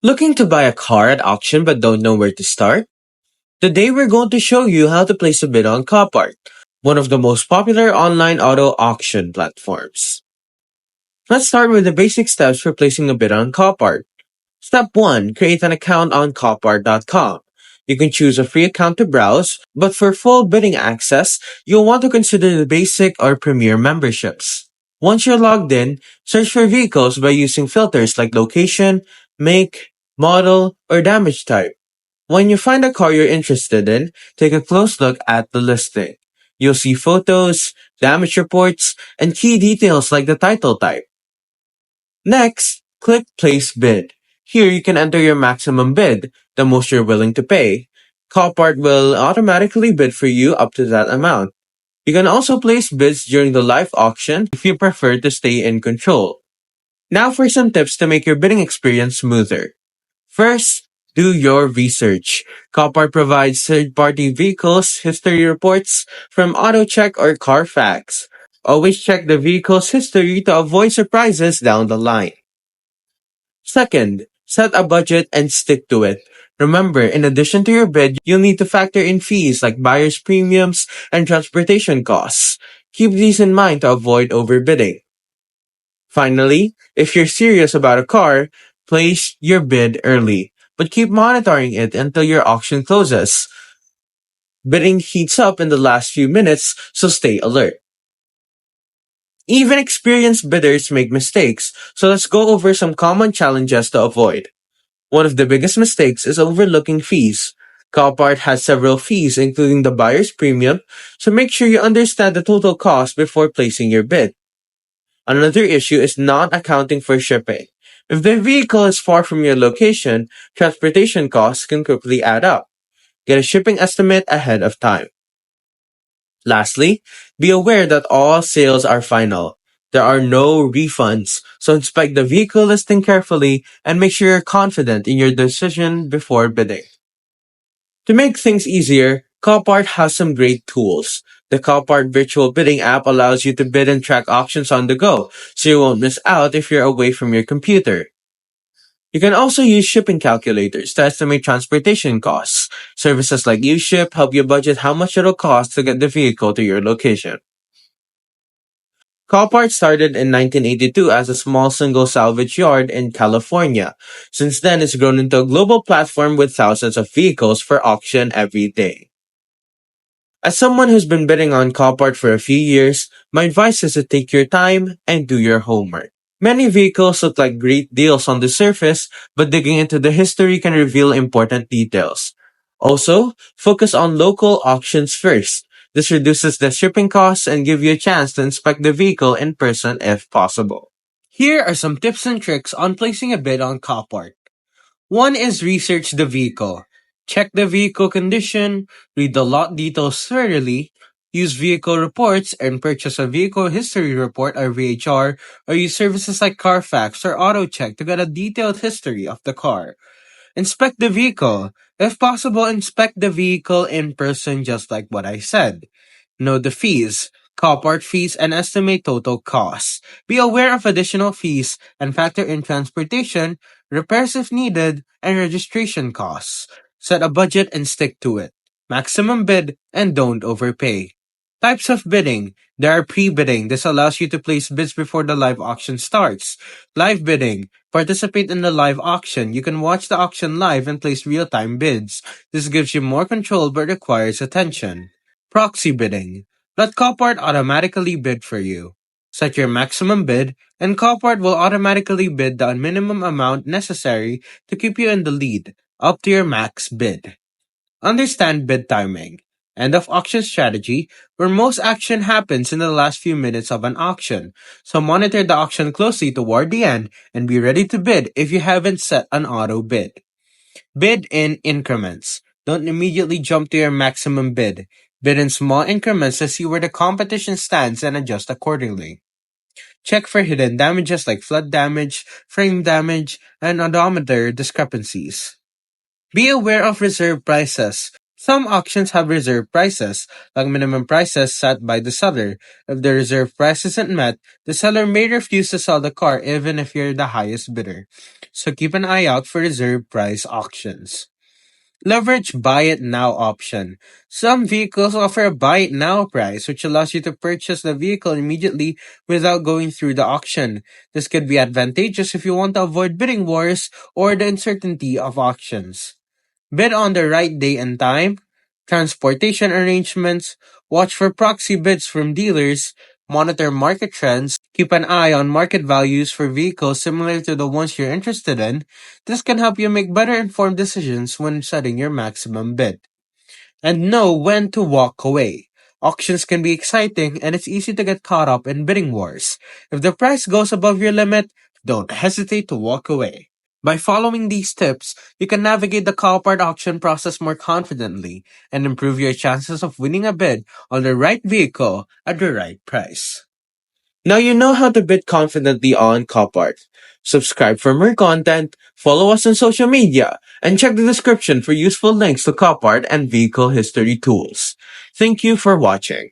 Looking to buy a car at auction but don't know where to start? Today we're going to show you how to place a bid on Copart, one of the most popular online auto auction platforms. Let's start with the basic steps for placing a bid on Copart. Step 1. Create an account on Copart.com. You can choose a free account to browse, but for full bidding access, you'll want to consider the basic or premier memberships. Once you're logged in, search for vehicles by using filters like location, make, model, or damage type. When you find a car you're interested in, take a close look at the listing. You'll see photos, damage reports, and key details like the title type. Next, click Place Bid. Here you can enter your maximum bid, the most you're willing to pay. Copart will automatically bid for you up to that amount. You can also place bids during the live auction if you prefer to stay in control. Now for some tips to make your bidding experience smoother. First, do your research. Copart provides third-party vehicles history reports from AutoCheck or Carfax. Always check the vehicle's history to avoid surprises down the line. Second, set a budget and stick to it. Remember, in addition to your bid, you'll need to factor in fees like buyer's premiums and transportation costs. Keep these in mind to avoid overbidding. Finally, if you're serious about a car, place your bid early, but keep monitoring it until your auction closes. Bidding heats up in the last few minutes, so stay alert. Even experienced bidders make mistakes, so let's go over some common challenges to avoid. One of the biggest mistakes is overlooking fees. Copart has several fees, including the buyer's premium, so make sure you understand the total cost before placing your bid. Another issue is not accounting for shipping. If the vehicle is far from your location, transportation costs can quickly add up. Get a shipping estimate ahead of time. Lastly, be aware that all sales are final. There are no refunds, so inspect the vehicle listing carefully and make sure you're confident in your decision before bidding. To make things easier, Copart has some great tools. The Copart virtual bidding app allows you to bid and track auctions on the go, so you won't miss out if you're away from your computer. You can also use shipping calculators to estimate transportation costs. Services like UShip help you budget how much it'll cost to get the vehicle to your location. Copart started in 1982 as a small single salvage yard in California. Since then, it's grown into a global platform with thousands of vehicles for auction every day. As someone who's been bidding on Copart for a few years, my advice is to take your time and do your homework. Many vehicles look like great deals on the surface, but digging into the history can reveal important details. Also, focus on local auctions first. This reduces the shipping costs and give you a chance to inspect the vehicle in person if possible. Here are some tips and tricks on placing a bid on Copart. One is research the vehicle. Check the vehicle condition, read the lot details thoroughly, use vehicle reports and purchase a vehicle history report or VHR, or use services like Carfax or AutoCheck to get a detailed history of the car. Inspect the vehicle. If possible, inspect the vehicle in person just like what I said. Know the fees, Copart fees, and estimate total costs. Be aware of additional fees and factor in transportation, repairs if needed, and registration costs. Set a budget and stick to it. Maximum bid and don't overpay. Types of bidding. There are pre-bidding. This allows you to place bids before the live auction starts. Live bidding. Participate in the live auction. You can watch the auction live and place real-time bids. This gives you more control but requires attention. Proxy bidding. Let Copart automatically bid for you. Set your maximum bid, and Copart will automatically bid the minimum amount necessary to keep you in the lead, up to your max bid. Understand bid timing. End of auction strategy, where most action happens in the last few minutes of an auction. So monitor the auction closely toward the end and be ready to bid if you haven't set an auto bid. Bid in increments. Don't immediately jump to your maximum bid. Bid in small increments to see where the competition stands and adjust accordingly. Check for hidden damages like flood damage, frame damage, and odometer discrepancies. Be aware of reserve prices. Some auctions have reserve prices, like minimum prices set by the seller. If the reserve price isn't met, the seller may refuse to sell the car even if you're the highest bidder. So keep an eye out for reserve price auctions. Leverage buy it now option. Some vehicles offer a buy it now price, which allows you to purchase the vehicle immediately without going through the auction. This could be advantageous if you want to avoid bidding wars or the uncertainty of auctions. Bid on the right day and time, transportation arrangements, watch for proxy bids from dealers, monitor market trends, keep an eye on market values for vehicles similar to the ones you're interested in. This can help you make better informed decisions when setting your maximum bid. And know when to walk away. Auctions can be exciting and it's easy to get caught up in bidding wars. If the price goes above your limit, don't hesitate to walk away. By following these tips, you can navigate the Copart auction process more confidently and improve your chances of winning a bid on the right vehicle at the right price. Now you know how to bid confidently on Copart. Subscribe for more content, follow us on social media, and check the description for useful links to Copart and vehicle history tools. Thank you for watching.